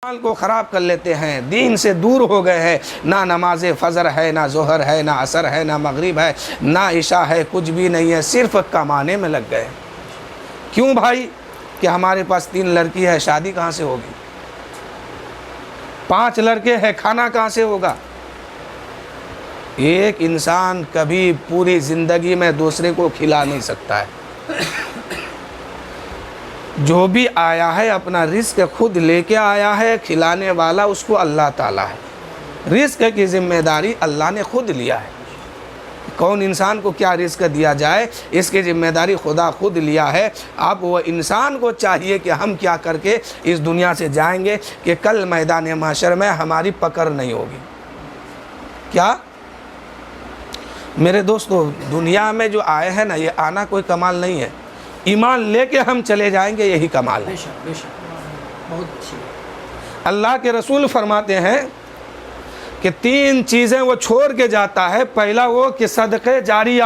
عمل کو خراب کر لیتے ہیں، دین سے دور ہو گئے ہیں، نہ نماز فجر ہے، نہ ظہر ہے، نہ عصر ہے، نہ مغرب ہے، نہ عشاء ہے، کچھ بھی نہیں ہے، صرف کمانے میں لگ گئے۔ کیوں بھائی؟ کہ ہمارے پاس 3 لڑکی ہے، شادی کہاں سے ہوگی؟ 5 لڑکے ہیں، کھانا کہاں سے ہوگا؟ ایک انسان کبھی پوری زندگی میں دوسرے کو کھلا نہیں سکتا ہے۔ جو بھی آیا ہے اپنا رزق خود لے کے آیا ہے، کھلانے والا اس کو اللہ تعالیٰ ہے۔ رزق کی ذمہ داری اللہ نے خود لیا ہے۔ کون انسان کو کیا رزق دیا جائے، اس کی ذمہ داری خدا خود لیا ہے۔ اب وہ انسان کو چاہیے کہ ہم کیا کر کے اس دنیا سے جائیں گے کہ کل میدان محشر میں ہماری پکڑ نہیں ہوگی۔ کیا میرے دوستو، دنیا میں جو آئے ہیں نا، یہ آنا کوئی کمال نہیں ہے، ایمان لے کے ہم چلے جائیں گے، یہی کمال ہے۔ بہت اچھی۔ اللہ کے رسول فرماتے ہیں کہ 3 چیزیں وہ چھوڑ کے جاتا ہے۔ پہلا وہ کہ صدقے جاریہ،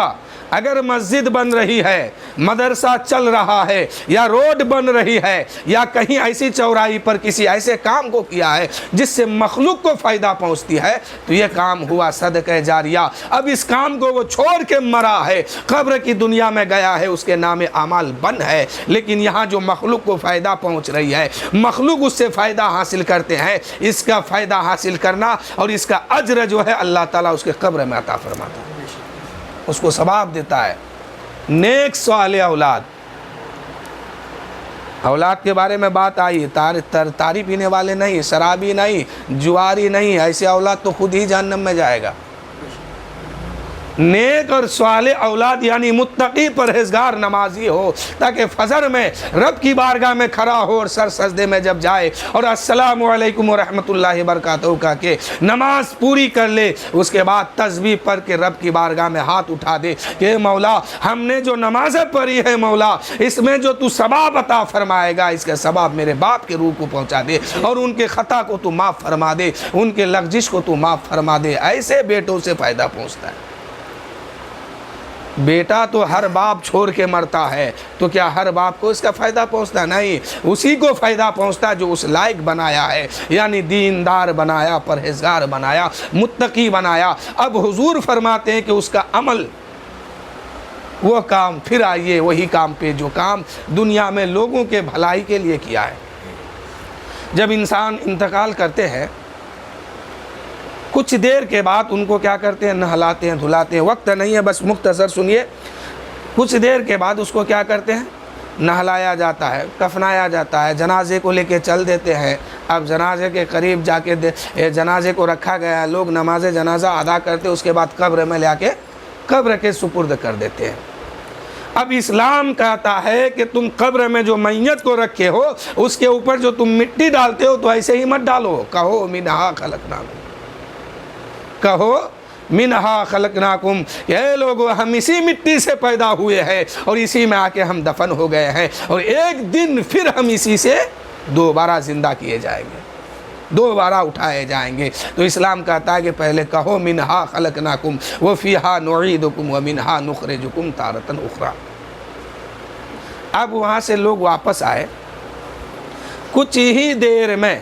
اگر مسجد بن رہی ہے، مدرسہ چل رہا ہے، یا روڈ بن رہی ہے، یا کہیں ایسی چورائی پر کسی ایسے کام کو کیا ہے جس سے مخلوق کو فائدہ پہنچتی ہے، تو یہ کام ہوا صدقہ جاریہ۔ اب اس کام کو وہ چھوڑ کے مرا ہے، قبر کی دنیا میں گیا ہے، اس کے نام اعمال بن ہے، لیکن یہاں جو مخلوق کو فائدہ پہنچ رہی ہے، مخلوق اس سے فائدہ حاصل کرتے ہیں، اس کا فائدہ حاصل کرنا اور اس کا اجر جو ہے اللہ تعالیٰ اس کے قبر میں عطا فرماتا ہے، اس کو ثواب دیتا ہے۔ نیک صالح اولاد، اولاد کے بارے میں بات آئی، تاری پینے والے نہیں، شرابی نہیں، جواری نہیں، ایسے اولاد تو خود ہی جہنم میں جائے گا۔ نیک اور صالح اولاد یعنی متقی پرہیزگار نمازی ہو، تاکہ فجر میں رب کی بارگاہ میں کھڑا ہو اور سر سجدے میں جب جائے اور السلام علیکم ورحمۃ اللہ وبرکاتہ کہہ کے نماز پوری کر لے، اس کے بعد تسبیح پڑھ کے رب کی بارگاہ میں ہاتھ اٹھا دے کہ مولا، ہم نے جو نمازیں پڑھی ہیں مولا، اس میں جو تو ثواب عطا فرمائے گا، اس کا ثواب میرے باپ کے روح کو پہنچا دے اور ان کے خطا کو تو معاف فرما دے، ان کے لغزش کو تو معاف فرما دے۔ ایسے بیٹوں سے فائدہ پہنچتا ہے۔ بیٹا تو ہر باپ چھوڑ کے مرتا ہے، تو کیا ہر باپ کو اس کا فائدہ پہنچتا؟ نہیں، اسی کو فائدہ پہنچتا جو اس لائق بنایا ہے، یعنی دیندار بنایا، پرہیزگار بنایا، متقی بنایا۔ اب حضور فرماتے ہیں کہ اس کا عمل، وہ کام، پھر آئیے وہی کام پہ جو کام دنیا میں لوگوں کے بھلائی کے لیے کیا ہے۔ جب انسان انتقال کرتے ہیں، کچھ دیر کے بعد ان کو کیا کرتے ہیں؟ نہلاتے ہیں، دھلاتے ہیں۔ وقت نہیں ہے، بس مختصر سنیے۔ کچھ دیر کے بعد اس کو کیا کرتے ہیں؟ نہلایا جاتا ہے، کفنایا جاتا ہے، جنازے کو لے کے چل دیتے ہیں۔ اب جنازے کے قریب جا کے جنازے کو رکھا گیا ہے، لوگ نماز جنازہ ادا کرتے، اس کے بعد قبر میں لے کے قبر کے سپرد کر دیتے ہیں۔ اب اسلام کہتا ہے کہ تم قبر میں جو میت کو رکھے ہو، اس کے اوپر جو تم مٹی ڈالتے ہو تو ایسے ہی مت ڈالو۔ کہو منہا خلقناکم، کہو منہا خلقناکم، اے لوگو، ہم اسی مٹی سے پیدا ہوئے ہیں اور اسی میں آ کے ہم دفن ہو گئے ہیں، اور ایک دن پھر ہم اسی سے دوبارہ زندہ کیے جائیں گے، دوبارہ اٹھائے جائیں گے۔ تو اسلام کہتا ہے کہ پہلے کہو منہا خلقناکم وفیہا نعیدکم ومنہا نخرجکم تارۃ اخری۔ اب وہاں سے لوگ واپس آئے، کچھ ہی دیر میں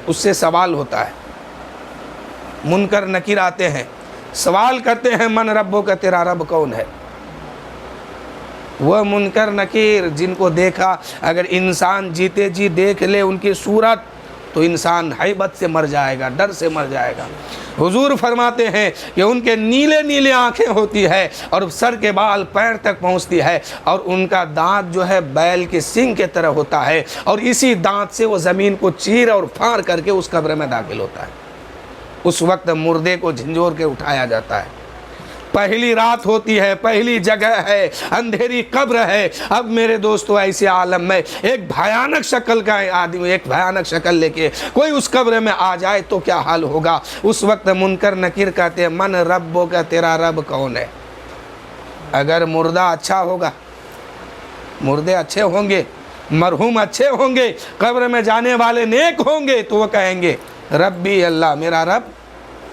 اس سے سوال ہوتا ہے، منکر نکیر آتے ہیں، سوال کرتے ہیں من ربو کا، تیرا رب کون ہے؟ وہ منکر نکیر جن کو دیکھا، اگر انسان جیتے جی دیکھ لے ان کی صورت تو انسان ہیبت سے مر جائے گا، ڈر سے مر جائے گا۔ حضور فرماتے ہیں کہ ان کے نیلے نیلے آنکھیں ہوتی ہے اور سر کے بال پیر تک پہنچتی ہے، اور ان کا دانت جو ہے بیل کے سنگ کے طرح ہوتا ہے، اور اسی دانت سے وہ زمین کو چیر اور پھاڑ کر کے اس قبر میں داخل ہوتا ہے۔ اس وقت مردے کو جھنجھوڑ کے اٹھایا جاتا ہے۔ پہلی رات ہوتی ہے، پہلی جگہ ہے، اندھیری قبر ہے۔ اب میرے دوستو، ایسے عالم میں ایک بھیانک شکل کا آدمی، ایک بھیانک شکل لے کے کوئی اس قبر میں آ جائے تو کیا حال ہوگا؟ اس وقت منکر نکیر کہتے ہیں من ربو کا، تیرا رب کون ہے؟ اگر مردہ اچھا ہوگا، مردے اچھے ہوں گے، مرحوم اچھے ہوں گے، قبر میں جانے والے نیک ہوں گے، تو وہ کہیں گے ربی اللہ، میرا رب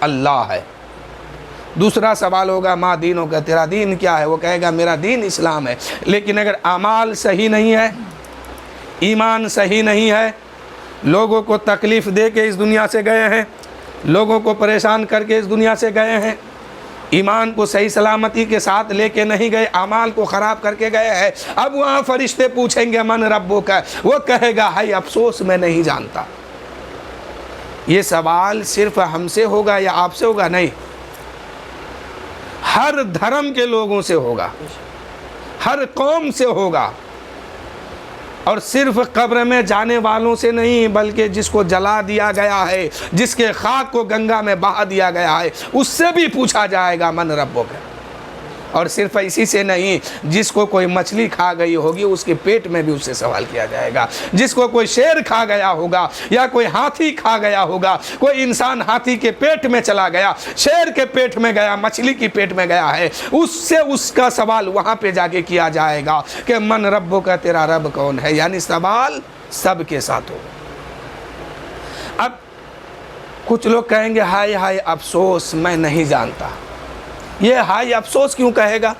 اللہ ہے۔ دوسرا سوال ہوگا ما دینوں کا، تیرا دین کیا ہے؟ وہ کہے گا میرا دین اسلام ہے۔ لیکن اگر اعمال صحیح نہیں ہے، ایمان صحیح نہیں ہے، لوگوں کو تکلیف دے کے اس دنیا سے گئے ہیں، لوگوں کو پریشان کر کے اس دنیا سے گئے ہیں، ایمان کو صحیح سلامتی کے ساتھ لے کے نہیں گئے، اعمال کو خراب کر کے گئے ہیں۔ اب وہاں فرشتے پوچھیں گے من ربک، وہ کہے گا ہائے افسوس میں نہیں جانتا۔ یہ سوال صرف ہم سے ہوگا یا آپ سے ہوگا؟ نہیں، ہر دھرم کے لوگوں سے ہوگا، ہر قوم سے ہوگا، اور صرف قبر میں جانے والوں سے نہیں، بلکہ جس کو جلا دیا گیا ہے، جس کے خاک کو گنگا میں بہا دیا گیا ہے، اس سے بھی پوچھا جائے گا من ربک۔ اور صرف اسی سے نہیں، جس کو کوئی مچھلی کھا گئی ہوگی اس کے پیٹ میں بھی اس سے سوال کیا جائے گا، جس کو کوئی شیر کھا گیا ہوگا یا کوئی ہاتھی کھا گیا ہوگا، کوئی انسان ہاتھی کے پیٹ میں چلا گیا، شیر کے پیٹ میں گیا، مچھلی کی پیٹ میں گیا ہے، اس سے اس کا سوال وہاں پہ جا کے کیا جائے گا کہ من ربک، تیرا رب کون ہے؟ یعنی سوال سب کے ساتھ ہوگا۔ اب کچھ لوگ کہیں گے ہائے ہائے افسوس میں نہیں جانتا۔ یہ ہائے افسوس کیوں کہے گا؟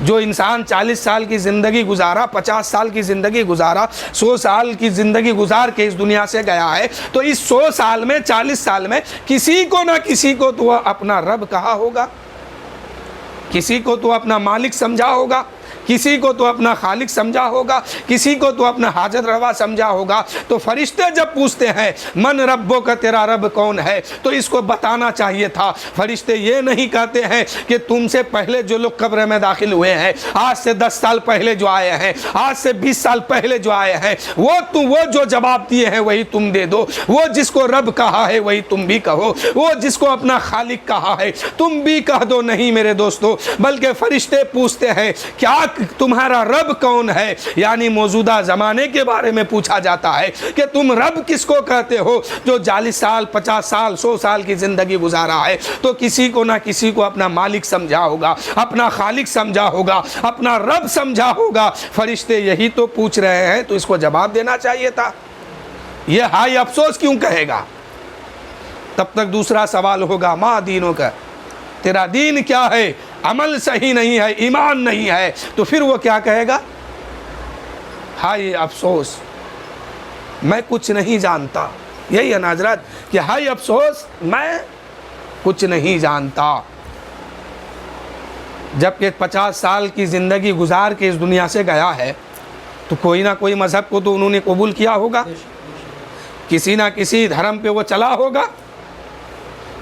جو انسان 40 سال کی زندگی گزارا، 50 سال کی زندگی گزارا، 100 سال کی زندگی گزار کے اس دنیا سے گیا ہے، تو اس 100 سال میں، 40 سال میں کسی کو نہ کسی کو تو اپنا رب کہا ہوگا، کسی کو تو اپنا مالک سمجھا ہوگا، کسی کو تو اپنا خالق سمجھا ہوگا، کسی کو تو اپنا حاجت روا سمجھا ہوگا۔ تو فرشتے جب پوچھتے ہیں من ربک، تیرا رب کون ہے، تو اس کو بتانا چاہیے تھا۔ فرشتے یہ نہیں کہتے ہیں کہ تم سے پہلے جو لوگ قبر میں داخل ہوئے ہیں، آج سے 10 سال پہلے جو آئے ہیں، آج سے 20 سال پہلے جو آئے ہیں، وہ جو جواب دیے ہیں وہی تم دے دو، وہ جس کو رب کہا ہے وہی تم بھی کہو، وہ جس کو اپنا خالق کہا ہے تم بھی کہہ دو۔ نہیں میرے دوستو، بلکہ فرشتے پوچھتے ہیں کیا تمہارا رب کون ہے، یعنی موجودہ زمانے کے بارے میں پوچھا جاتا ہے کہ تم رب کس کو کہتے ہو جو 40 سال، 50 سال، 100 سال کی زندگی گزارا ہے۔ تو کسی کو نہ کسی کو اپنا مالک سمجھا ہوگا، اپنا خالق سمجھا ہوگا، اپنا رب سمجھا ہوگا۔ فرشتے یہی تو پوچھ رہے ہیں، تو اس کو جواب دینا چاہیے تھا۔ یہ ہائے افسوس کیوں کہے گا؟ تب تک دوسرا سوال ہوگا ما دینوں کا، تیرا دین کیا ہے؟ عمل صحیح نہیں ہے، ایمان نہیں ہے، تو پھر وہ کیا کہے گا؟ ہائے افسوس میں کچھ نہیں جانتا۔ یہی ہے نا حضرات کہ ہائے افسوس میں کچھ نہیں جانتا۔ جبکہ 50 سال کی زندگی گزار کے اس دنیا سے گیا ہے، تو کوئی نہ کوئی مذہب کو تو انہوں نے قبول کیا ہوگا، کسی نہ کسی دھرم پہ وہ چلا ہوگا،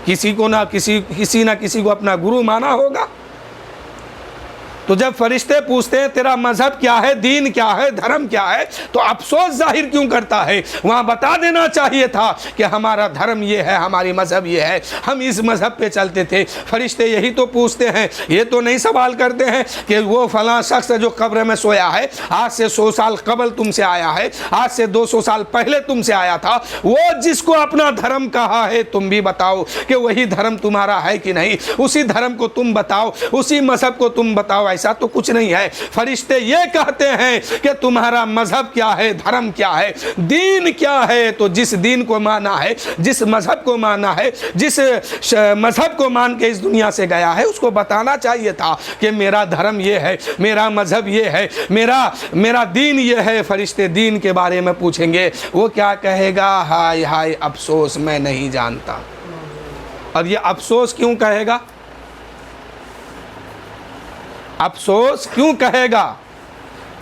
کسی نہ کسی کو اپنا گرو مانا ہوگا۔ تو جب فرشتے پوچھتے ہیں تیرا مذہب کیا ہے، دین کیا ہے، دھرم کیا ہے، تو افسوس ظاہر کیوں کرتا ہے؟ وہاں بتا دینا چاہیے تھا کہ ہمارا دھرم یہ ہے، ہماری مذہب یہ ہے، ہم اس مذہب پہ چلتے تھے۔ فرشتے یہی تو پوچھتے ہیں، یہ تو نہیں سوال کرتے ہیں کہ وہ فلاں شخص جو قبر میں سویا ہے، آج سے 100 سال قبل تم سے آیا ہے، آج سے 200 سال پہلے تم سے آیا تھا، وہ جس کو اپنا دھرم کہا ہے تم بھی بتاؤ کہ وہی دھرم تمہارا ہے کہ نہیں، اسی دھرم کو تم بتاؤ، اسی مذہب کو تم بتاؤ۔ ایسا تو کچھ نہیں ہے۔ فرشتے یہ کہتے ہیں کہ تمہارا مذہب کیا ہے، دھرم کیا ہے، دین کیا ہے؟ تو جس دین کو مانا ہے، جس مذہب کو مانا ہے، جس مذہب کو مان کے اس دنیا سے گیا ہے، اس کو بتانا چاہیے تھا کہ میرا دھرم یہ ہے، میرا مذہب یہ ہے، میرا دین یہ ہے۔ فرشتے دین کے بارے میں پوچھیں گے، وہ کیا کہے گا؟ ہائے ہائے افسوس میں نہیں جانتا۔ اور یہ افسوس کیوں کہے گا؟ افسوس کیوں کہے گا؟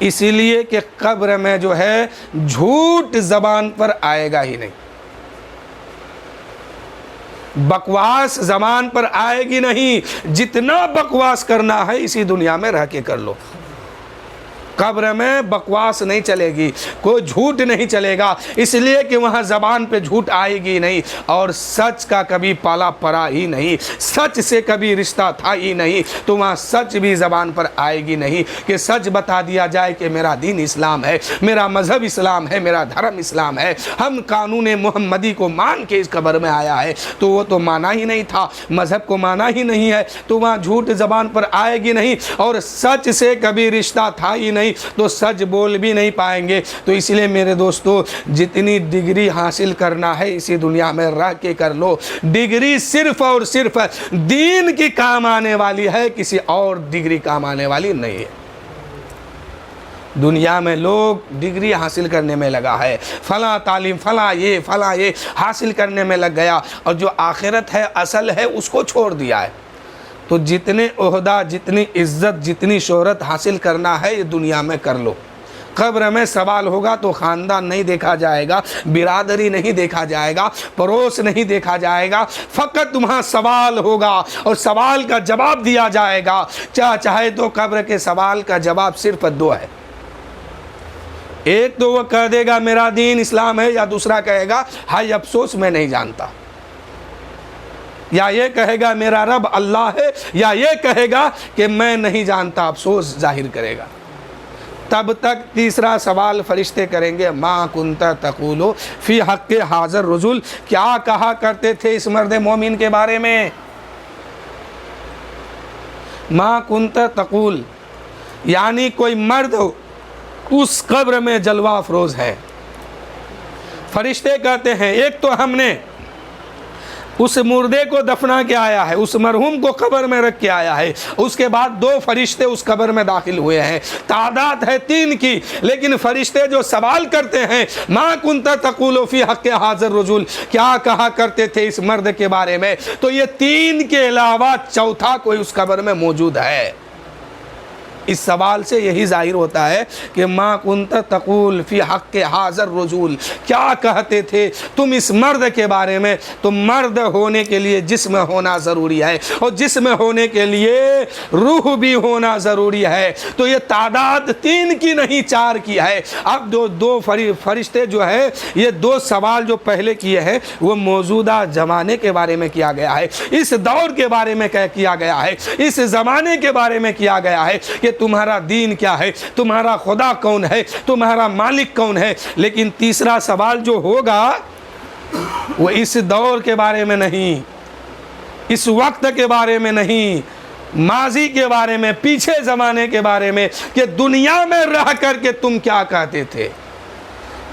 اسی لیے کہ قبر میں جو ہے جھوٹ زبان پر آئے گا ہی نہیں، بکواس زبان پر آئے گی نہیں۔ جتنا بکواس کرنا ہے اسی دنیا میں رہ کے کر لو، قبر میں بکواس نہیں چلے گی، کوئی جھوٹ نہیں چلے گا، اس لیے کہ وہاں زبان پہ جھوٹ آئے گی نہیں، اور سچ کا کبھی پالا پڑا ہی نہیں، سچ سے کبھی رشتہ تھا ہی نہیں، تو وہاں سچ بھی زبان پر آئے گی نہیں کہ سچ بتا دیا جائے کہ میرا دین اسلام ہے، میرا مذہب اسلام ہے، میرا دھرم اسلام ہے، ہم قانون محمدی کو مان کے اس قبر میں آیا ہے۔ تو وہ تو مانا ہی نہیں تھا، مذہب کو مانا ہی نہیں ہے، تو وہاں جھوٹ زبان پر آئے گی نہیں، اور سچ سے کبھی رشتہ تھا ہی نہیں، تو سچ بول بھی نہیں پائیں گے۔ تو اس لیے میرے دوستو، جتنی ڈگری حاصل کرنا ہے اسی دنیا میں رہ کے کر لو۔ ڈگری صرف اور صرف دین کی کام آنے والی ہے، کسی اور ڈگری کام آنے والی نہیں ہے۔ دنیا میں لوگ ڈگری حاصل کرنے میں لگا ہے، فلاں تعلیم، فلاں یہ حاصل کرنے میں لگ گیا، اور جو آخرت ہے، اصل ہے، اس کو چھوڑ دیا ہے۔ تو جتنے عہدہ، جتنی عزت، جتنی شہرت حاصل کرنا ہے، یہ دنیا میں کر لو۔ قبر میں سوال ہوگا تو خاندان نہیں دیکھا جائے گا، برادری نہیں دیکھا جائے گا، پڑوس نہیں دیکھا جائے گا، فقط وہاں سوال ہوگا اور سوال کا جواب دیا جائے گا۔ چاہے تو قبر کے سوال کا جواب صرف دو ہے، ایک تو وہ کہہ دے گا میرا دین اسلام ہے، یا دوسرا کہے گا ہائے افسوس میں نہیں جانتا، یا یہ کہے گا میرا رب اللہ ہے، یا یہ کہے گا کہ میں نہیں جانتا، افسوس ظاہر کرے گا۔ تب تک تیسرا سوال فرشتے کریں گے، ما کنت تقول فی حق حاضر رجل، کیا کہا کرتے تھے اس مرد مومن کے بارے میں؟ ما کنت تقول یعنی کوئی مرد اس قبر میں جلوہ افروز ہے۔ فرشتے کہتے ہیں ایک تو ہم نے اس مردے کو دفنا کے آیا ہے، اس مرحوم کو قبر میں رکھ کے آیا ہے، اس کے بعد 2 فرشتے اس قبر میں داخل ہوئے ہیں، تعداد ہے 3 کی، لیکن فرشتے جو سوال کرتے ہیں ما کنت تقول فی حق حاضر رجل، کیا کہا کرتے تھے اس مرد کے بارے میں، تو یہ 3 کے علاوہ چوتھا کوئی اس قبر میں موجود ہے۔ اس سوال سے یہی ظاہر ہوتا ہے کہ ما کنت تقول فی حق حاضر رجل، کیا کہتے تھے تم اس مرد کے بارے میں؟ تو مرد ہونے کے لیے جسم ہونا ضروری ہے، اور جسم ہونے کے لیے روح بھی ہونا ضروری ہے۔ تو یہ تعداد 3 کی نہیں 4 کی ہے۔ اب دو فرشتے جو ہے، یہ 2 سوال جو پہلے کیے ہیں وہ موجودہ زمانے کے بارے میں کیا گیا ہے، اس دور کے بارے میں کیا گیا ہے، اس زمانے کے بارے میں کیا گیا ہے کہ تمہارا دین کیا ہے، تمہارا خدا کون ہے، تمہارا مالک کون ہے۔ لیکن تیسرا سوال جو ہوگا وہ اس دور کے بارے میں نہیں، اس وقت کے بارے میں نہیں، ماضی کے بارے میں، پیچھے زمانے کے بارے میں، کہ دنیا میں رہ کر کے تم کیا کہتے تھے،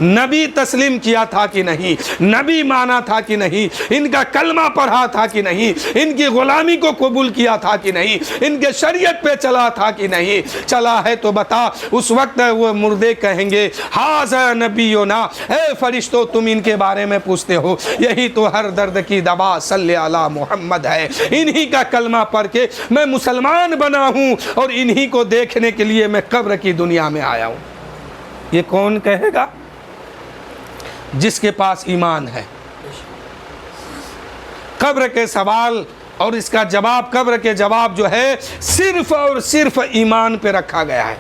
نبی تسلیم کیا تھا کہ نہیں، نبی مانا تھا کہ نہیں، ان کا کلمہ پڑھا تھا کہ نہیں، ان کی غلامی کو قبول کیا تھا کہ نہیں، ان کے شریعت پہ چلا تھا کہ نہیں، چلا ہے تو بتا۔ اس وقت وہ مردے کہیں گے ھذا نبینا، اے فرشتوں تم ان کے بارے میں پوچھتے ہو، یہی تو ہر درد کی دوا صلی علی محمد ہے، انہی کا کلمہ پڑھ کے میں مسلمان بنا ہوں، اور انہی کو دیکھنے کے لیے میں قبر کی دنیا میں آیا ہوں۔ یہ کون کہے گا؟ جس کے پاس ایمان ہے۔ قبر کے سوال اور اس کا جواب، قبر کے جواب جو ہے صرف اور صرف ایمان پہ رکھا گیا ہے۔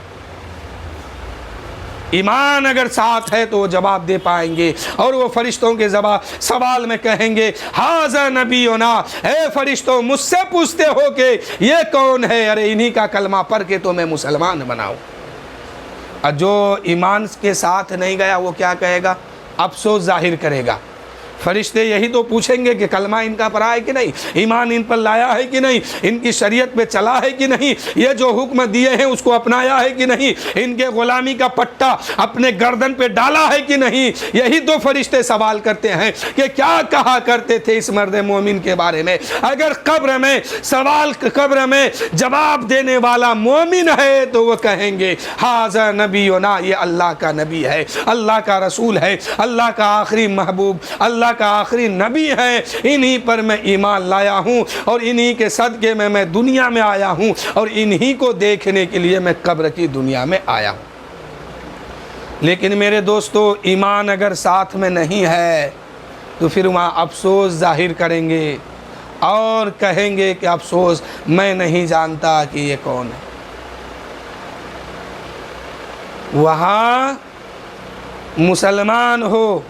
ایمان اگر ساتھ ہے تو وہ جواب دے پائیں گے، اور وہ فرشتوں کے سوال میں کہیں گے ھذا نبینا، اے فرشتوں مجھ سے پوچھتے ہو کہ یہ کون ہے، ارے انہی کا کلمہ پڑھ کے تو میں مسلمان بناؤں۔ اور جو ایمان کے ساتھ نہیں گیا وہ کیا کہے گا؟ افسوس ظاہر کرے گا۔ فرشتے یہی تو پوچھیں گے کہ کلمہ ان کا پڑھا ہے کہ نہیں، ایمان ان پر لایا ہے کہ نہیں، ان کی شریعت پہ چلا ہے کہ نہیں، یہ جو حکم دیے ہیں اس کو اپنایا ہے کہ نہیں، ان کے غلامی کا پٹا اپنے گردن پہ ڈالا ہے کہ نہیں۔ یہی تو فرشتے سوال کرتے ہیں کہ کیا کہا کرتے تھے اس مرد مومن کے بارے میں۔ اگر قبر میں جواب دینے والا مومن ہے تو وہ کہیں گے ھذا نبینا، یہ اللہ کا نبی ہے، اللہ کا رسول ہے، اللہ کا آخری محبوب، اللہ کا آخری نبی ہے، انہی پر میں ایمان لایا ہوں، اور انہی کے صدقے میں دنیا میں آیا ہوں، اور انہی کو دیکھنے کے لیے میں قبر کی دنیا میں آیا ہوں۔ لیکن میرے دوستو، ایمان اگر ساتھ میں نہیں ہے تو پھر وہاں افسوس ظاہر کریں گے اور کہیں گے کہ افسوس میں نہیں جانتا کہ یہ کون ہے۔ وہاں مسلمان ہو،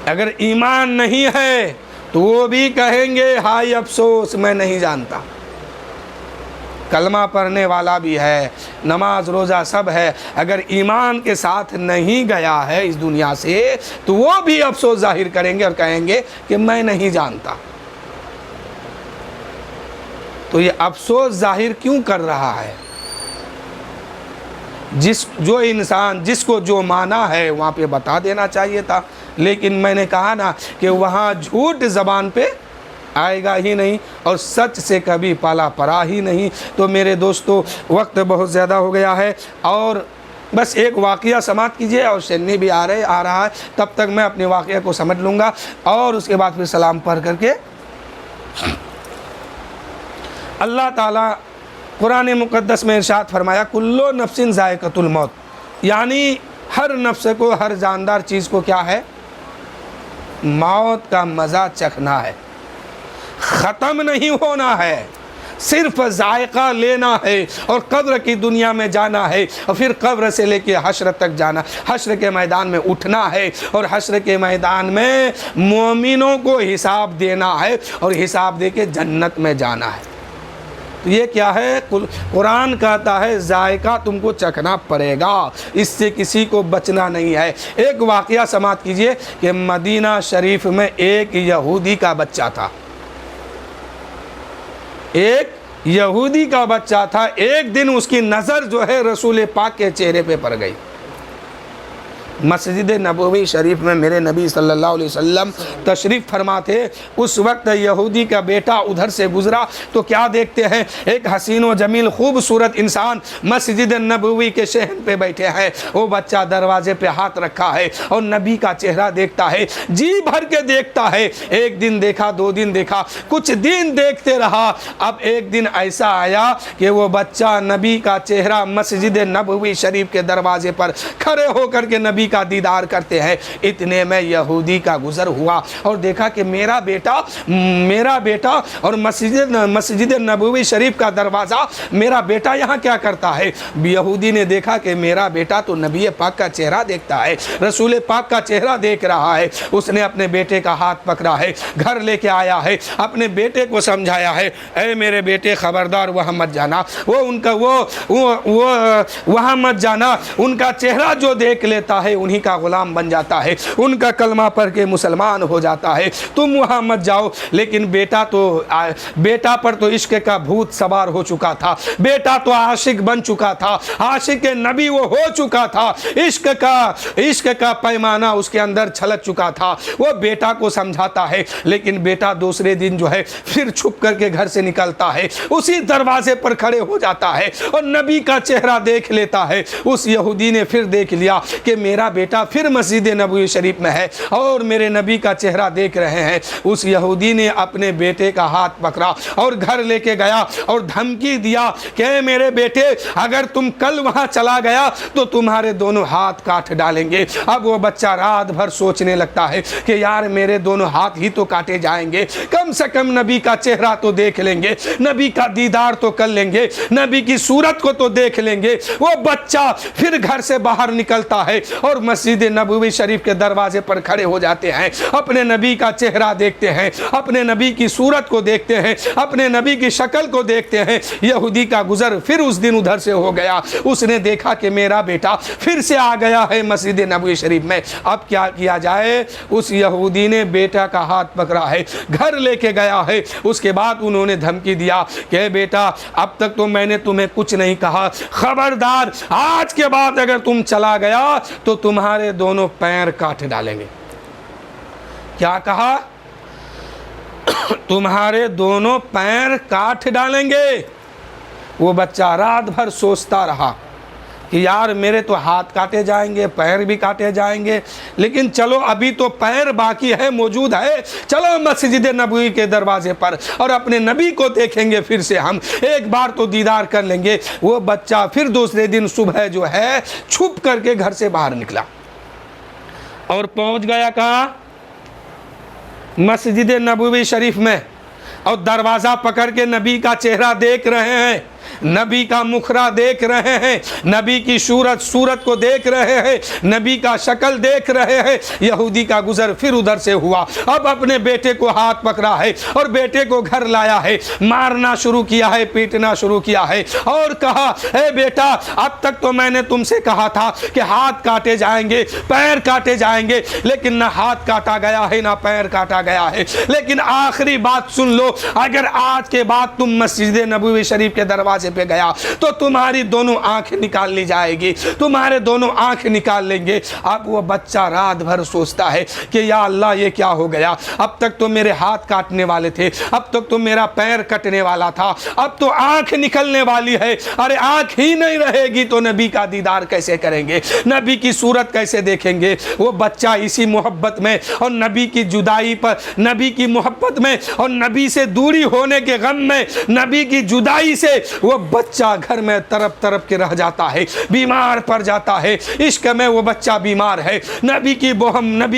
اگر ایمان نہیں ہے تو وہ بھی کہیں گے ہائے افسوس میں نہیں جانتا۔ کلمہ پڑھنے والا بھی ہے، نماز روزہ سب ہے، اگر ایمان کے ساتھ نہیں گیا ہے اس دنیا سے تو وہ بھی افسوس ظاہر کریں گے اور کہیں گے کہ میں نہیں جانتا۔ تو یہ افسوس ظاہر کیوں کر رہا ہے؟ جو انسان جس کو جو مانا ہے وہاں پہ بتا دینا چاہیے تھا، لیکن میں نے کہا نا کہ وہاں جھوٹ زبان پہ آئے گا ہی نہیں اور سچ سے کبھی پالا پڑا ہی نہیں۔ تو میرے دوستو وقت بہت زیادہ ہو گیا ہے اور بس ایک واقعہ سماعت کیجئے اور شنی بھی آ رہا ہے، تب تک میں اپنے واقعہ کو سمجھ لوں گا اور اس کے بعد پھر سلام پڑھ کر کے اللہ تعالیٰ قرآن مقدس میں ارشاد فرمایا کلو نفس ذائقۃ الموت، یعنی ہر نفس کو، ہر جاندار چیز کو کیا ہے؟ موت کا مزہ چکھنا ہے، ختم نہیں ہونا ہے، صرف ذائقہ لینا ہے اور قبر کی دنیا میں جانا ہے اور پھر قبر سے لے کے حشر تک جانا، حشر کے میدان میں اٹھنا ہے اور حشر کے میدان میں مومنوں کو حساب دینا ہے اور حساب دے کے جنت میں جانا ہے۔ تو یہ کیا ہے؟ قرآن کہتا ہے ذائقہ تم کو چکھنا پڑے گا، اس سے کسی کو بچنا نہیں ہے۔ ایک واقعہ سماعت کیجئے کہ مدینہ شریف میں ایک یہودی کا بچہ تھا، ایک یہودی کا بچہ تھا۔ ایک دن اس کی نظر جو ہے رسول پاک کے چہرے پہ پڑ گئی۔ مسجد نبوی شریف میں میرے نبی صلی اللہ علیہ وسلم تشریف فرما تھے، اس وقت یہودی کا بیٹا ادھر سے گزرا تو کیا دیکھتے ہیں؟ ایک حسین و جمیل خوبصورت انسان مسجد نبوی کے شہن پہ بیٹھے ہیں، وہ بچہ دروازے پہ ہاتھ رکھا ہے اور نبی کا چہرہ دیکھتا ہے، جی بھر کے دیکھتا ہے۔ ایک دن دیکھا، 2 دن دیکھا، کچھ دن دیکھتے رہا۔ اب ایک دن ایسا آیا کہ وہ بچہ نبی کا چہرہ مسجد نبوی شریف کے دروازے پر کھڑے ہو کر کے نبی کا دیدار کرتے ہیں۔ اتنے میں یہودی کا گزر ہوا اور دیکھا کہ میرا بیٹا اور مسجد نبوی شریف کا دروازہ، میرا بیٹا یہاں کیا کرتا ہے؟ یہودی نے دیکھا کہ میرا بیٹا تو نبی پاک کا چہرہ دیکھتا ہے، رسول پاک کا چہرہ دیکھ رہا ہے۔ اس نے اپنے بیٹے کا ہاتھ پکڑا ہے، گھر لے کے آیا ہے، اپنے بیٹے کو سمجھایا ہے، اے میرے بیٹے خبردار وہاں مت جانا، وہاں مت جانا، ان کا چہرہ جو دیکھ لیتا ہے انہی کا غلام بن جاتا ہے، ان کا کلمہ پڑھ کے مسلمان ہو جاتا ہے، تم وہاں مت جاؤ۔ لیکن بیٹا پر تو عشق کا بھوت سوار ہو چکا تھا، بیٹا تو عاشق بن چکا تھا، عاشق نبی وہ ہو چکا تھا، عشق کا پیمانہ اس کے اندر چھلک چکا تھا۔ وہ بیٹا کو سمجھاتا ہے، لیکن بیٹا دوسرے دن جو ہے پھر چھپ کر کے گھر سے نکلتا ہے، اسی دروازے پر کھڑے ہو جاتا ہے اور نبی کا چہرہ دیکھ لیتا ہے۔ اس یہودی نے پھر دیکھ لیا کہ میرا بیٹا پھر مسجد نبوی شریف میں ہے اور میرے نبی کا چہرہ دیکھ رہے ہیں۔ اس یہودی نے اپنے بیٹے کا ہاتھ پکڑا اور گھر لے کے گیا اور دھمکی دیا کہ میرے بیٹے اگر تم کل وہاں چلا گیا تو تمہارے دونوں ہاتھ کاٹ ڈالیں گے۔ اب وہ بچہ رات بھر سوچنے لگتا ہے کہ یار میرے دونوں ہاتھ ہی تو کاٹے جائیں گے، کم سے کم نبی کا چہرہ تو دیکھ لیں گے، نبی کا دیدار تو کر لیں گے، نبی کی صورت کو تو دیکھ لیں گے۔ وہ بچہ پھر گھر سے باہر نکلتا ہے اور مسجد نبوی شریف کے دروازے پر کھڑے ہو جاتے ہیں، اپنے نبی کا چہرہ دیکھتے ہیں، اپنے نبی کی صورت کو دیکھتے ہیں، اپنے نبی کی شکل کو دیکھتے ہیں۔ یہودی کا گزر پھر اس دن ادھر سے ہو گیا، اس نے دیکھا کہ میرا بیٹا پھر سے آ گیا ہے مسجد نبوی شریف میں، اب کیا کیا جائے؟ اس یہودی نے بیٹا کا ہاتھ پکڑا ہے، گھر لے کے گیا ہے۔ اس کے بعد انہوں نے دھمکی دیا کہ بیٹا اب تک تو میں نے تمہیں کچھ نہیں کہا، خبردار آج کے بعد اگر تم چلا گیا تو تمہارے دونوں پیر کاٹ ڈالیں گے۔ کیا کہا؟ تمہارے دونوں پیر کاٹ ڈالیں گے۔ وہ بچہ رات بھر سوچتا رہا کہ یار میرے تو ہاتھ کاٹے جائیں گے، پیر بھی کاٹے جائیں گے، لیکن چلو ابھی تو پیر باقی ہے، موجود ہے، چلو مسجد نبوی کے دروازے پر اور اپنے نبی کو دیکھیں گے، پھر سے ہم ایک بار تو دیدار کر لیں گے۔ وہ بچہ پھر دوسرے دن صبح جو ہے چھپ کر کے گھر سے باہر نکلا اور پہنچ گیا کہاں؟ مسجد نبوی شریف میں، اور دروازہ پکڑ کے نبی کا چہرہ دیکھ رہے ہیں، نبی کا مخرا دیکھ رہے ہیں، نبی کی صورت کو دیکھ رہے ہیں، نبی کا شکل دیکھ رہے ہیں۔ یہودی کا گزر پھر ادھر سے ہوا، اب اپنے بیٹے کو ہاتھ پکڑا ہے اور بیٹے کو گھر لایا ہے، مارنا شروع کیا ہے، پیٹنا شروع کیا ہے اور کہا اے بیٹا اب تک تو میں نے تم سے کہا تھا کہ ہاتھ کاٹے جائیں گے، پیر کاٹے جائیں گے، لیکن نہ ہاتھ کاٹا گیا ہے نہ پیر کاٹا گیا ہے، لیکن آخری بات سن لو، اگر آج کے بعد تم مسجد نبوی شریف کے دروازے پہ گیا تو تمہاری دونوں آنکھ نکال لی جائے گی، تمہارے دونوں آنکھ نکال لیں گے۔ اب وہ بچہ رات بھر سوچتا ہے کہ یا اللہ یہ کیا ہو گیا، اب تک تو میرے ہاتھ کاٹنے والے تھے، اب تک تو میرا پیر کٹنے والا تھا، اب تو آنکھ نکلنے والی ہے، ارے آنکھ ہی نہیں رہے گی تو نبی کا دیدار کیسے کریں گے، نبی کی صورت کیسے دیکھیں گے۔ وہ بچہ اسی محبت میں اور نبی کی جدائی پر، نبی کی محبت میں اور نبی سے دوری ہونے کے غم میں، نبی کی جدائی سے وہ بچہ گھر میں تڑپ تڑپ کے رہ جاتا ہے، بیمار پڑ جاتا ہے، عشق میں وہ بچہ بیمار ہے، نبی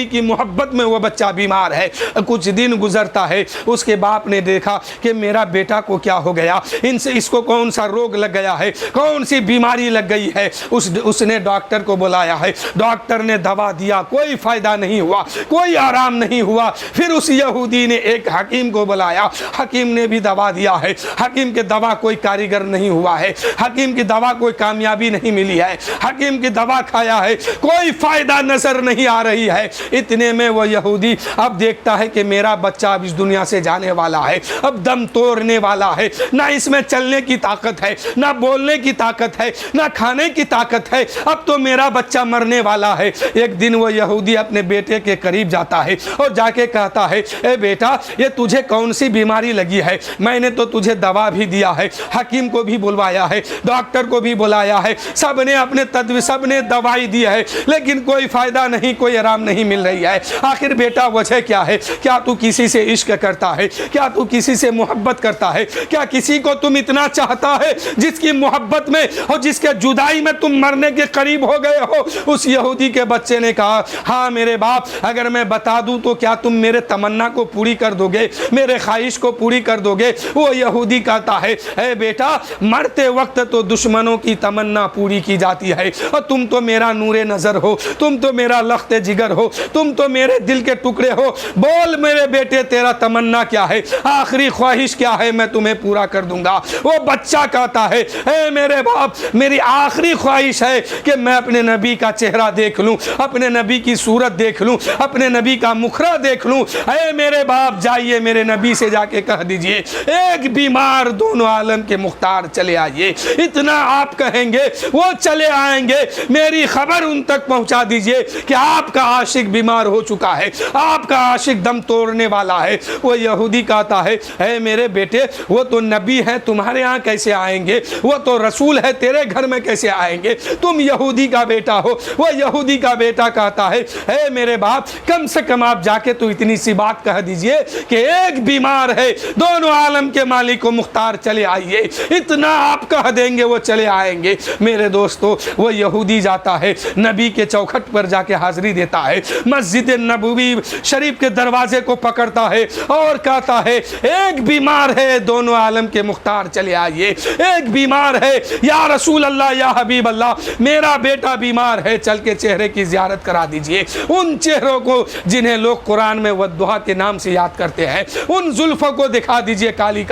کی محبت میں وہ بچہ بیمار ہے۔ کچھ دن گزرتا ہے، اس کے باپ نے دیکھا کہ میرا بیٹا کو کیا ہو گیا، اس کو کون سا روگ لگ گیا ہے، کون سی بیماری لگ گئی ہے۔ اس نے ڈاکٹر کو بلایا ہے، ڈاکٹر نے دوا دیا، کوئی فائدہ نہیں ہوا، کوئی آرام نہیں ہوا۔ پھر اس یہودی نے ایک حکیم کو بلایا، حکیم نے بھی دوا دیا ہے، حکیم کے دوا کوئی کاریگر نہیں ہوا ہے، حکیم کی دوا کوئی کامیابی نہیں ملی ہے، حکیم کی دوا کھایا ہے، کوئی فائدہ نظر نہیں آ رہی ہے۔ اتنے میں وہ یہودی اب دیکھتا ہے کہ میرا بچہ اب اس دنیا سے جانے والا ہے، اب دم توڑنے والا ہے، نہ اس میں چلنے کی طاقت ہے، نہ بولنے کی طاقت ہے، نہ کھانے کی طاقت ہے، اب تو میرا بچہ مرنے والا ہے۔ ایک دن وہ یہودی اپنے بیٹے کے قریب جاتا ہے اور جا کے کہتا ہے اے بیٹا یہ تجھے کون سی بیماری لگی ہے، میں نے تو تجھے دوا بھی دیا ہے، حکیم کو بھی بلوایا ہے، ڈاکٹر کو بھی بلایا ہے، سب نے دوائی دی ہے، لیکن کوئی فائدہ نہیں، کوئی آرام نہیں مل رہی ہے۔ آخر بیٹا وجہ کیا ہے؟ کیا تو کسی سے عشق کرتا ہے؟ کیا تو کسی سے محبت کرتا ہے؟ کیا کسی کو تم اتنا چاہتا ہے جس کی محبت میں اور جس کے جدائی میں تم مرنے کے قریب ہو گئے ہو؟ اس یہودی کے بچے نے کہا ہاں میرے باپ، اگر میں بتا دوں تو کیا تم میرے تمنا کو پوری کر دو گے، میرے خواہش کو پوری کر دو گے؟ وہ یہودی کہتا ہے اے بیٹا مرتے وقت تو دشمنوں کی تمنا پوری کی جاتی ہے، اور تم تو میرا نور نظر ہو، تم تو میرا لخت جگر ہو، تم تو میرے دل کے ٹکڑے ہو، بول میرے بیٹے تیرا تمنا کیا ہے، آخری خواہش کیا ہے، میں تمہیں پورا کر دوں گا۔ وہ بچہ کہتا ہے اے میرے باپ میری آخری خواہش ہے کہ میں اپنے نبی کا چہرہ دیکھ لوں، اپنے نبی کی صورت دیکھ لوں، اپنے نبی کا مکھرا دیکھ لوں۔ اے میرے باپ جائیے میرے نبی سے جا کے کہہ دیجئے ایک بیمار دونوں عالم کے مختار چلے آئیے، اتنا آپ کہیں گے وہ چلے آئیں گے، میری خبر ان تک پہنچا دیجئے کہ آپ کا عاشق بیمار ہو چکا ہے، آپ کا عاشق دم توڑنے والا ہے۔ وہ یہودی کہتا ہے اے میرے بیٹے وہ تو نبی ہیں، تمہارے ہاں کیسے آئیں گے؟ وہ تو رسول ہے، تیرے گھر میں کیسے آئیں گے؟ تم یہودی کا بیٹا ہو۔ وہ یہودی کا بیٹا کہتا ہے اے میرے باپ کم سے کم آپ جا کے تو اتنی سی بات کہہ دیجئے کہ ایک بیمار ہے، دونوں عالم کے مالک و مختار چلے آئیے، اتنا آپ کہہ دیں گے وہ چلے آئیں گے۔ میرے دوستو وہ یہودی جاتا ہے، نبی کے چوکھٹ پر جا کے حاضری دیتا ہے، مسجد نبوی شریف کے دروازے کو پکڑتا ہے اور کہتا ہے ایک بیمار ہے، دونوں عالم کے مختار چلے آئیے، ایک بیمار ہے یا رسول اللہ یا حبیب اللہ میرا بیٹا بیمار ہے، چل کے چہرے کی زیارت کرا دیجئے۔ ان چہروں کو جنہیں لوگ قرآن میں والضحیٰ کے نام سے یاد کرتے ہیں، ان زلفوں کو دکھا دیجئے، کالی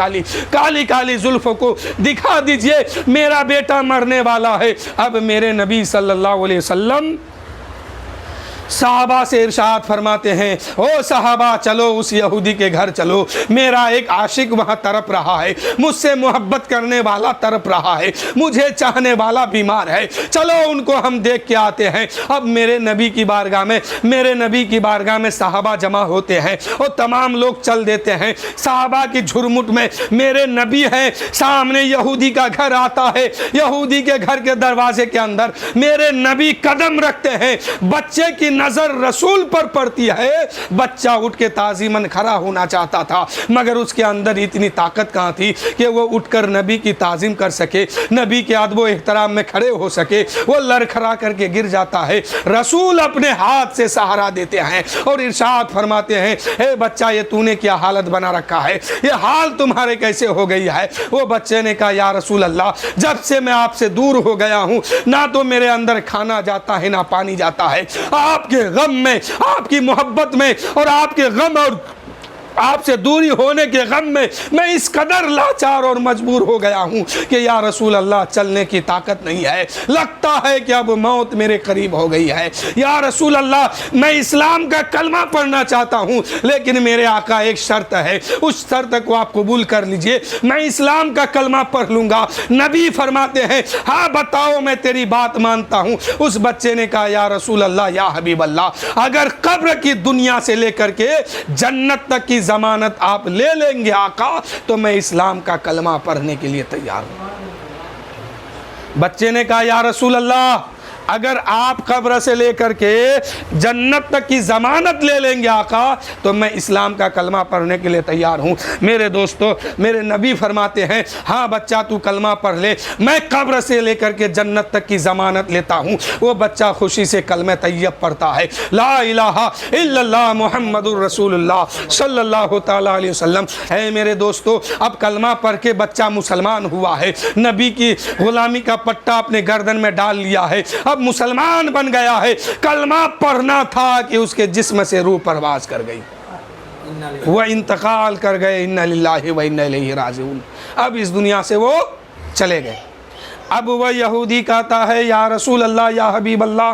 کالی زلفوں کو دکھا دیجئے، میرا بیٹا مرنے والا ہے۔ اب میرے نبی صلی اللہ علیہ وسلم صحابہ سے ارشاد فرماتے ہیں او صحابہ چلو اس یہودی کے گھر چلو، میرا ایک عاشق وہاں تڑپ رہا ہے، مجھ سے محبت کرنے والا تڑپ رہا ہے، مجھے چاہنے والا بیمار ہے، چلو ان کو ہم دیکھ کے آتے ہیں۔ اب میرے نبی کی بارگاہ میں صحابہ جمع ہوتے ہیں اور تمام لوگ چل دیتے ہیں۔ صحابہ کی جھرمٹ میں میرے نبی ہیں، سامنے یہودی کا گھر آتا ہے، یہودی کے گھر کے دروازے کے اندر میرے نبی قدم رکھتے ہیں، بچے کی نظر رسول پر پڑتی ہے، بچہ اٹھ کے تعظیماً کھڑا ہونا چاہتا تھا مگر اس کے اندر اتنی طاقت کہاں تھی کہ وہ اٹھ کر نبی کی تعظیم کر سکے، نبی کے ادب و احترام میں کھڑے ہو سکے، وہ لڑکھڑا کر کے گر جاتا ہے۔ رسول اپنے ہاتھ سے سہارا دیتے ہیں اور ارشاد فرماتے ہیں اے بچہ یہ تو نے کیا حالت بنا رکھا ہے، یہ حال تمہارے کیسے ہو گئی ہے؟ وہ بچے نے کہا یا رسول اللہ جب سے میں آپ سے دور ہو گیا ہوں نہ تو میرے اندر کھانا جاتا ہے نہ پانی جاتا ہے، آپ کے غم میں، آپ کی محبت میں اور آپ کے غم اور آپ سے دوری ہونے کے غم میں اس قدر لاچار اور مجبور ہو گیا ہوں کہ یا رسول اللہ چلنے کی طاقت نہیں ہے، لگتا ہے کہ اب موت میرے قریب ہو گئی ہے۔ یا رسول اللہ میں اسلام کا کلمہ پڑھنا چاہتا ہوں، لیکن میرے آقا ایک شرط ہے، اس شرط کو آپ قبول کر لیجئے، میں اسلام کا کلمہ پڑھ لوں گا۔ نبی فرماتے ہیں ہاں بتاؤ میں تیری بات مانتا ہوں۔ اس بچے نے کہا یا رسول اللہ یا حبیب اللہ، اگر قبر کی دنیا سے لے کر کے جنت تک کی ضمانت آپ لے لیں گے آقا تو میں اسلام کا کلمہ پڑھنے کے لیے تیار ہوں۔ بچے نے کہا یا رسول اللہ اگر آپ قبر سے لے کر کے جنت تک کی ضمانت لے لیں گے آقا تو میں اسلام کا کلمہ پڑھنے کے لیے تیار ہوں۔ میرے دوستو، میرے نبی فرماتے ہیں ہاں بچہ تو کلمہ پڑھ لے، میں قبر سے لے کر کے جنت تک کی ضمانت لیتا ہوں۔ وہ بچہ خوشی سے کلمہ طیب پڑھتا ہے، لا الہ الا اللہ محمد الرسول اللہ صلی اللہ تعالیٰ علیہ وسلم۔ اے میرے دوستو، اب کلمہ پڑھ کے بچہ مسلمان ہوا ہے، نبی کی غلامی کا پٹا اپنے گردن میں ڈال لیا ہے، اب مسلمان بن گیا ہے۔ کلمہ پڑھنا تھا کہ اس کے جسم سے روح پرواز کر گئی، وہ انتقال کر گئے، انا للہ و انا الیہ راجعون۔ اب اس دنیا سے وہ چلے گئے۔ اب وہ یہودی کہتا ہے یا رسول اللہ یا حبیب اللہ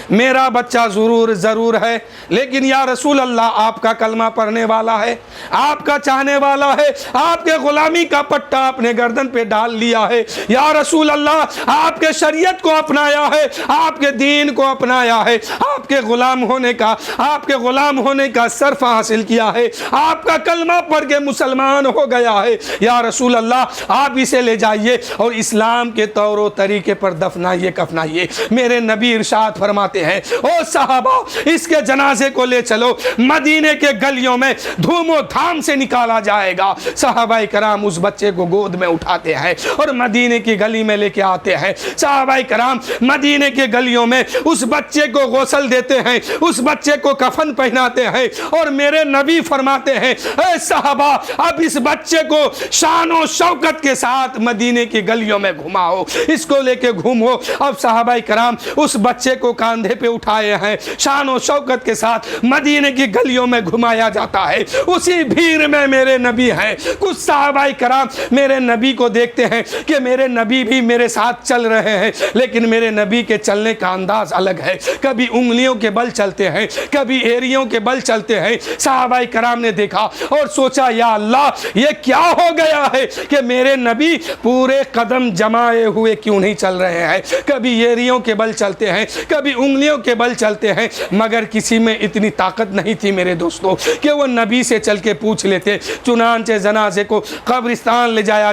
میرا بچہ ضرور ہے، لیکن یا رسول اللہ آپ کا کلمہ پڑھنے والا ہے، آپ کا چاہنے والا ہے، آپ کے غلامی کا پٹا اپنے گردن پہ ڈال لیا ہے، یا رسول اللہ آپ کے شریعت کو اپنایا ہے، آپ کے دین کو اپنایا ہے، آپ کے غلام ہونے کا صرف حاصل کیا ہے، آپ کا کلمہ پڑھ کے مسلمان ہو گیا ہے، یا رسول اللہ آپ اسے لے جائیے اور اسلام کے طور و طریقے پر دفنائیے کفنائیے۔ میرے نبی ارشاد فرماتے ہیں او صحابہ اس کے جنازے کو لے چلو، مدینے کے گلیوں میں دھوم و دھام سے نکالا جائے گا۔ صحابہ کرام اس بچے کو گود میں اٹھاتے ہیں اور مدینے کی گلی میں لے کے آتے ہیں۔ صحابہ کرام مدینے کے گلیوں میں اس بچے کو غسل دیتے ہیں، اس بچے کو کفن پہناتے ہیں، اور میرے نبی فرماتے ہیں اے صحابہ اب اس بچے کو شان و شوکت کے ساتھ مدینے کی گلیوں میں گھماؤ، اس کو لے کے گھومو۔ اب صحابہ کرام اس بچے کو کاندھے پہ اٹھائے ہیں، شان و شوکت کے ساتھ مدینے کی گلیوں میں گھمایا جاتا ہے۔ اسی بھیڑ میں میرے نبی ہیں، کچھ صحابہ کرام میرے نبی کو دیکھتے ہیں کہ میرے نبی بھی میرے ساتھ چل رہے ہیں، لیکن میرے نبی کے چلنے کا انداز الگ ہے، کبھی انگلیوں کے بل چلتے ہیں، کبھی ایریوں کے بل چلتے ہیں۔ صحابہ کرام نے دیکھا اور سوچا یا اللہ یہ کیا ہو گیا ہے کہ میرے نبی پورے قدم جمائے ہوئے کیوں نہیں چل رہے ہیں، کبھی ایریوں کے بل چلتے ہیں، کبھی انگلیوں کے بل چلتے ہیں، مگر کسی میں اتنی طاقت نہیں تھی میرے دوستوں کہ وہ نبی سے چل کے پوچھ لیتے۔ چنانچہ جنازے کو قبرستان لے جایا